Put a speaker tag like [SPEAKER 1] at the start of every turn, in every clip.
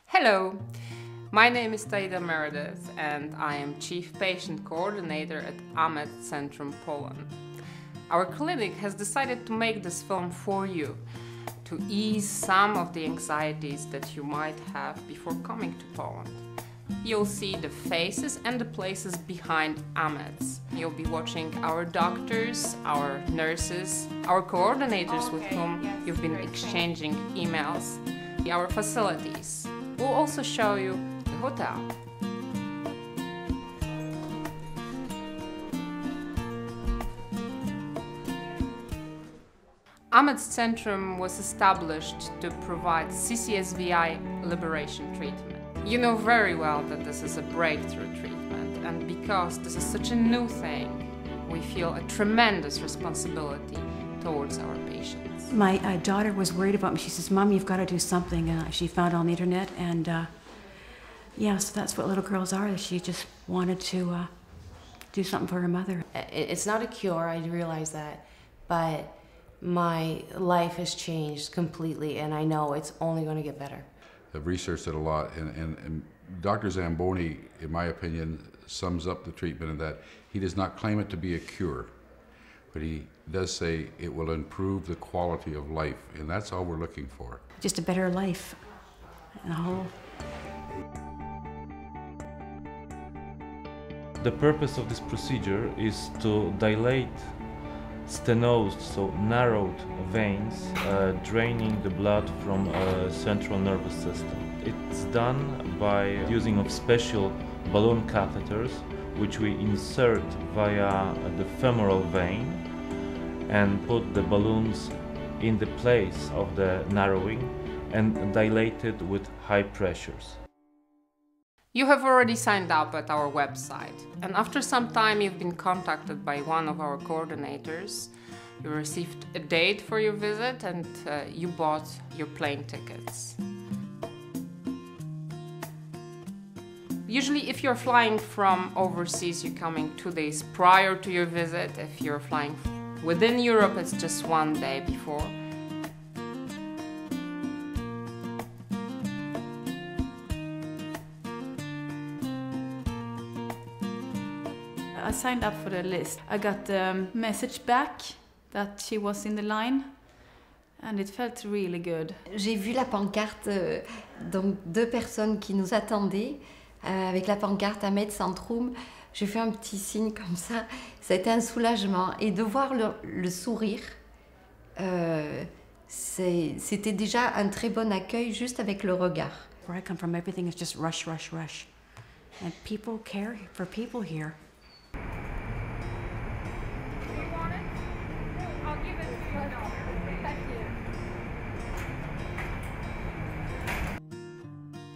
[SPEAKER 1] Hello, my name is Taida Meredith and I am Chief Patient Coordinator at AMEDS Centrum, Poland. Our clinic has decided to make this film for you, to ease some of the anxieties that you might have before coming to Poland. You'll see the faces and the places behind AMEDS. You'll be watching our doctors, our nurses, our coordinators with whom you've been exchanging emails, our facilities. We'll also show you the hotel. AMEDS Centrum was established to provide CCSVI liberation treatment. You know very well that this is a breakthrough treatment, and because this is such a new thing, we feel a tremendous responsibility towards our patients.
[SPEAKER 2] My daughter was worried about me. She says, "Mom, you've got to do something." She found it on the internet, and yeah, so that's what little girls are. She just wanted to do something for her mother.
[SPEAKER 3] It's not a cure, I realize that, but my life has changed completely, and I know it's only going to get better.
[SPEAKER 4] I've researched it a lot, and Dr. Zamboни, in my opinion, sums up the treatment in that he does not claim it to be a cure, but he does say it will improve the quality of life, and that's all we're looking for.
[SPEAKER 2] Just a better life, and a whole.
[SPEAKER 5] The purpose of this procedure is to dilate stenosed, so narrowed veins, draining the blood from a central nervous system. It's done by using of special balloon catheters, which we insert via the femoral vein and put the balloons in the place of the narrowing and dilate it with high pressures.
[SPEAKER 1] You have already signed up at our website, and after some time you've been contacted by one of our coordinators. You received a date for your visit and you bought your plane tickets. Usually if you're flying from overseas, you're coming 2 days prior to your visit. If you're flying within Europe, it's just 1 day before.
[SPEAKER 6] I signed up for the list. I got a message back that she was in the line, and it felt really good.
[SPEAKER 7] J'ai vu la pancarte, donc 2 personnes qui nous attendaient, avec la pancarte AMEDS Centrum. J'ai fait un petit signe comme ça. Ça a été un soulagement. Et de voir le sourire, c'était déjà un très bon accueil juste avec le regard.
[SPEAKER 2] Where I come from, everything is just rush, rush, rush. And people care for people here.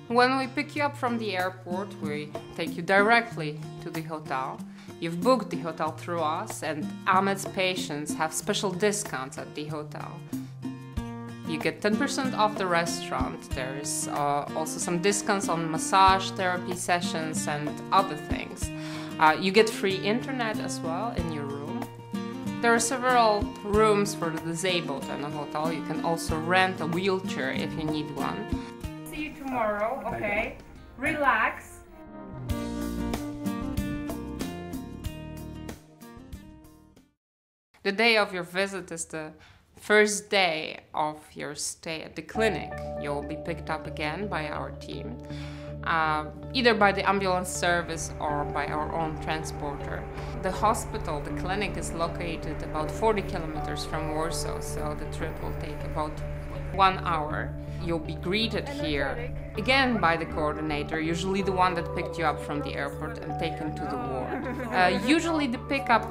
[SPEAKER 1] When we pick you up from the airport, we take you directly to the hotel. You've booked the hotel through us, and AMEDS patients have special discounts at the hotel. You get 10% off the restaurant. There is also some discounts on massage therapy sessions and other things. You get free internet as well in your room. There are several rooms for the disabled in the hotel. You can also rent a wheelchair if you need one. See you tomorrow, okay? Relax. The day of your visit is the first day of your stay at the clinic. You'll be picked up again by our team, either by the ambulance service or by our own transporter. The hospital, the clinic, is located about 40 kilometers from Warsaw, so the trip will take about 1 hour. You'll be greeted here again by the coordinator, usually the one that picked you up from the airport, and taken to the ward. Usually the pickup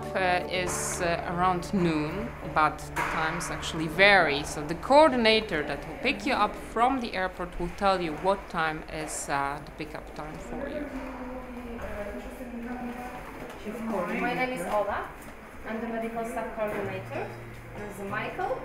[SPEAKER 1] is around noon, but the times actually vary. So the coordinator that will pick you up from the airport will tell you what time is the pickup time for you.
[SPEAKER 8] My name is Ola. I'm the medical staff coordinator. There's Michael.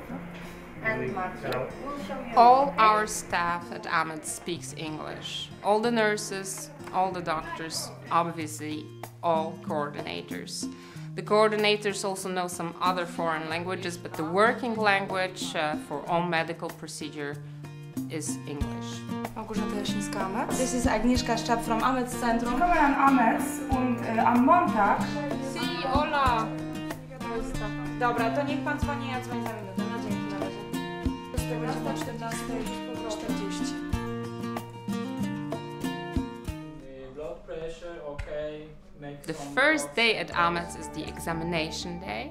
[SPEAKER 1] All our staff at AMEDS speaks English. All the nurses, all the doctors, obviously all coordinators. The coordinators also know some other foreign languages, but the working language for all medical procedure is English.
[SPEAKER 9] Małgorzata Jasińska-AMEDS. This is Agnieszka Szczap from AMEDS Centrum. Kommen an AMEDS und am Montag...
[SPEAKER 1] Si, hola!
[SPEAKER 9] Dobra, to niech pan dzwoni, ja dzwonię za minutę. No dzięki, na razie. Z 14:40.
[SPEAKER 10] Blood pressure, okay.
[SPEAKER 1] The first day at AMEDS is the examination day.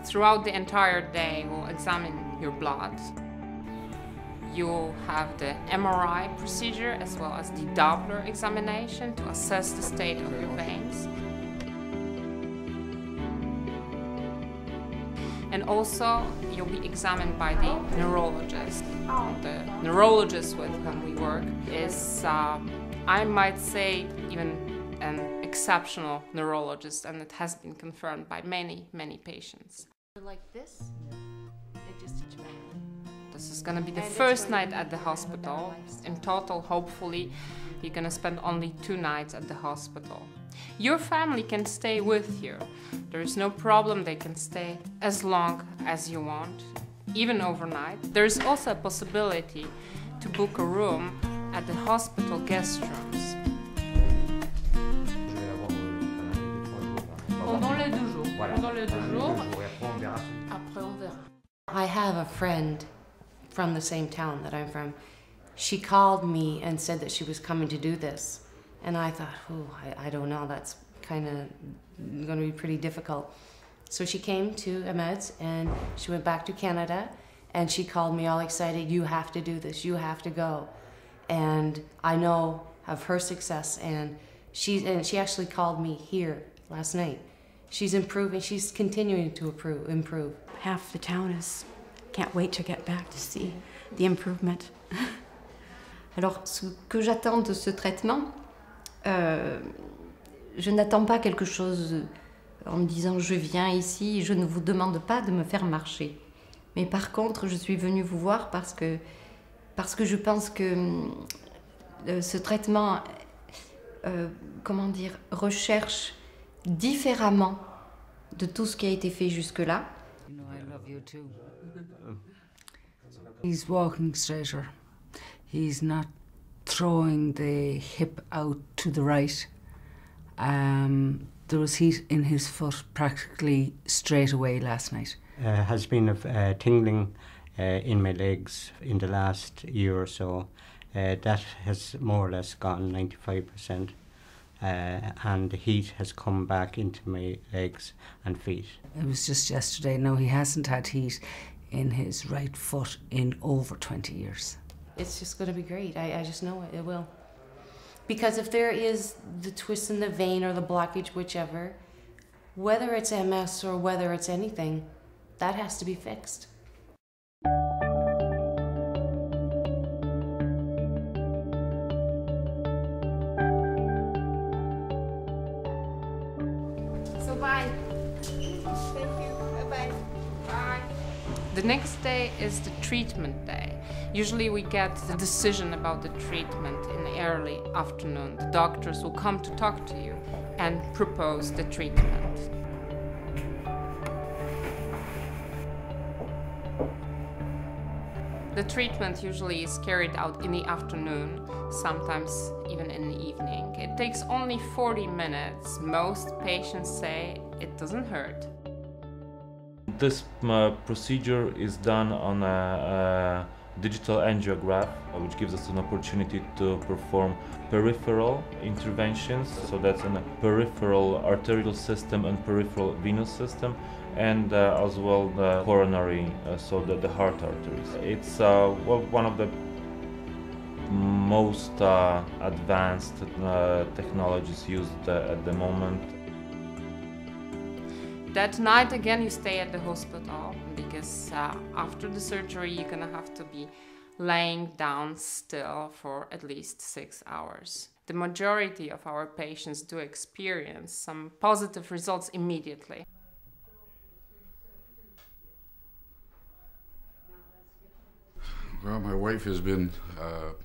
[SPEAKER 1] Throughout the entire day, we'll examine your blood. You'll have the MRI procedure as well as the Doppler examination to assess the state of your veins. And also, you'll be examined by the neurologist. The neurologist with whom we work is, I might say, even an exceptional neurologist, and it has been confirmed by many, many patients.
[SPEAKER 3] Like this? It just
[SPEAKER 1] This is going to be the first night at the hospital. In total, hopefully, you're going to spend only 2 nights at the hospital. Your family can stay with you. There is no problem, they can stay as long as you want, even overnight. There is also a possibility to book a room at the hospital guest rooms.
[SPEAKER 8] Pendant les 2 jours. Pendant les 2 jours. Après, on verra.
[SPEAKER 3] I have a friend from the same town that I'm from. She called me and said that she was coming to do this. And I thought, oh, I don't know, that's kind of going to be pretty difficult. So she came to AMEDS and she went back to Canada and she called me all excited, you have to do this, you have to go. And I know of her success, and she actually called me here last night. She's improving, she's continuing to improve.
[SPEAKER 2] Half the town can't wait to get back to see the improvement.
[SPEAKER 7] Alors, ce que j'attends de ce traitement, je n'attends pas quelque chose en me disant je viens ici, je ne vous demande pas de me faire marcher. Mais par contre, je suis venue vous voir parce que je pense que ce traitement, comment dire, recherche différemment de tout ce qui a été fait jusque-là.
[SPEAKER 11] You know, I love you too. He's walking straighter. He's not throwing the hip out to the right. There was heat in his foot practically straight away last night.
[SPEAKER 10] Has been tingling in my legs in the last year or so. That has more or less gone 95%. And the heat has come back into my legs and feet.
[SPEAKER 11] It was just yesterday. No, he hasn't had heat in his right foot in over 20 years.
[SPEAKER 3] It's just going to be great. I just know it will. Because if there is the twist in the vein or the blockage, whichever, whether it's MS or whether it's anything, that has to be fixed.
[SPEAKER 1] So bye. Thank you. Bye-bye. Bye. The next day is the treatment day. Usually we get the decision about the treatment in the early afternoon. The doctors will come to talk to you and propose the treatment. The treatment usually is carried out in the afternoon, sometimes even in the evening. It takes only 40 minutes. Most patients say it doesn't hurt.
[SPEAKER 5] This procedure is done on a digital angiograph, which gives us an opportunity to perform peripheral interventions. So that's in a peripheral arterial system and peripheral venous system, and as well the coronary, so the heart arteries. It's one of the most advanced technologies used at the moment.
[SPEAKER 1] That night again you stay at the hospital because after the surgery you're gonna have to be laying down still for at least 6 hours. The majority of our patients do experience some positive results immediately.
[SPEAKER 4] Well, my wife has been out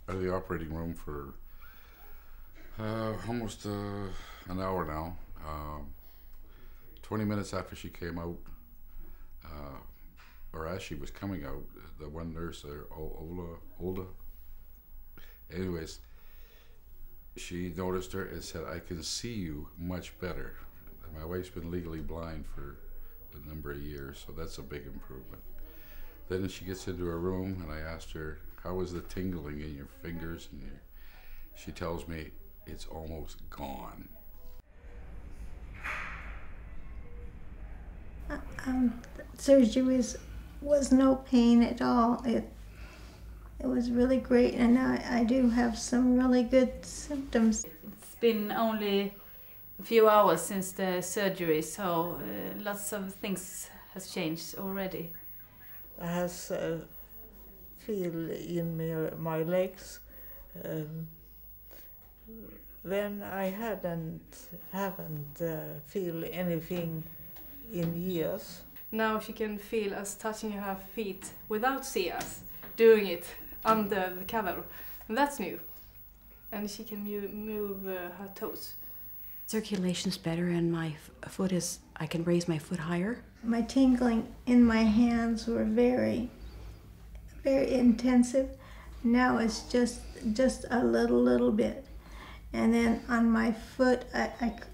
[SPEAKER 4] of the operating room for almost an hour now. 20 minutes after she came out, or as she was coming out, the one nurse there, Olda, anyways, she noticed her and said, "I can see you much better." And my wife's been legally blind for a number of years, so that's a big improvement. Then she gets into her room, and I asked her, "How was the tingling in your fingers?" And she tells me, "It's almost gone."
[SPEAKER 12] Surgery was no pain at all. It was really great, and I do have some really good symptoms.
[SPEAKER 6] It's been only a few hours since the surgery, so lots of things has changed already.
[SPEAKER 13] I have feel in my legs when I haven't feel anything in years.
[SPEAKER 6] Now she can feel us touching her feet without seeing us doing it under the cover. And that's new. And she can move her toes.
[SPEAKER 2] Circulation's better and my foot is, I can raise my foot higher.
[SPEAKER 12] My tingling in my hands were very, very intensive. Now it's just a little bit. And then on my foot,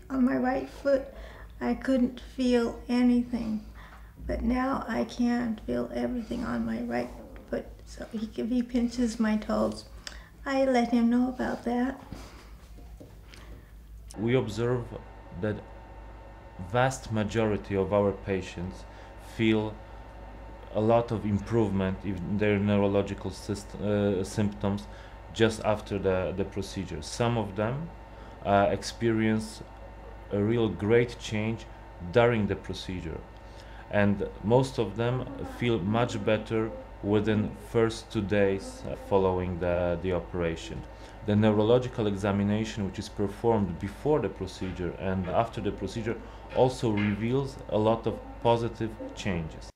[SPEAKER 12] on my right foot, I couldn't feel anything. But now I can feel everything on my right foot. So if he pinches my toes, I let him know about that.
[SPEAKER 5] We observe that vast majority of our patients feel a lot of improvement in their neurological symptoms just after the procedure. Some of them experience a real great change during the procedure, and most of them feel much better within first 2 days following the operation. The neurological examination, which is performed before the procedure and after the procedure, also reveals a lot of positive changes.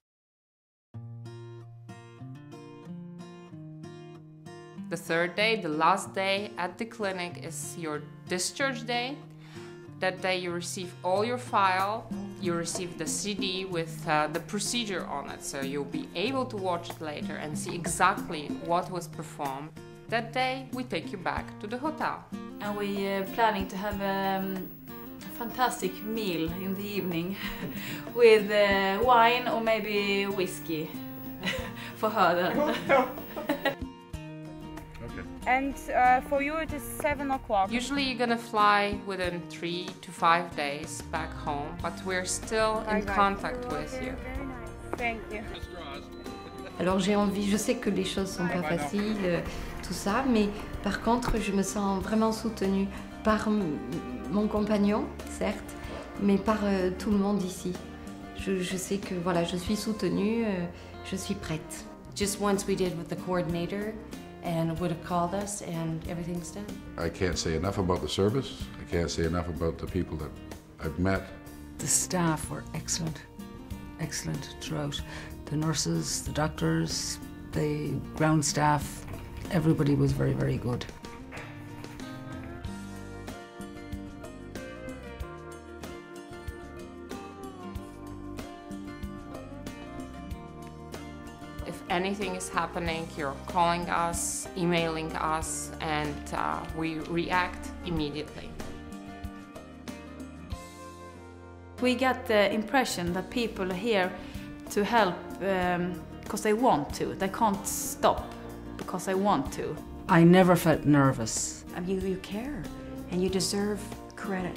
[SPEAKER 1] The third day, the last day at the clinic, is your discharge day. That day you receive all your file, you receive the CD with the procedure on it, so you'll be able to watch it later and see exactly what was performed. That day we take you back to the hotel.
[SPEAKER 6] And we're planning to have a fantastic meal in the evening with wine or maybe whiskey for her then.
[SPEAKER 9] And for you it is 7 o'clock.
[SPEAKER 1] Usually you're gonna fly within 3 to 5 days back home, but we're still in contact with you.
[SPEAKER 9] Thank you.
[SPEAKER 7] Alors j'ai envie, je sais que les choses sont pas faciles, tout ça, mais par contre je me sens vraiment soutenue par mon compagnon, certes, mais par tout le monde ici. Je sais que voilà, je suis soutenue, je suis prête.
[SPEAKER 3] Just once we did with the coordinator, and would have called us, and everything's done.
[SPEAKER 4] I can't say enough about the service. I can't say enough about the people that I've met.
[SPEAKER 11] The staff were excellent, excellent throughout. The nurses, the doctors, the ground staff, everybody was very, very good.
[SPEAKER 1] If anything is happening, you're calling us, emailing us, and we react immediately.
[SPEAKER 6] We get the impression that people are here to help because they want to. They can't stop because they want to.
[SPEAKER 11] I never felt nervous.
[SPEAKER 2] You care, and you deserve credit.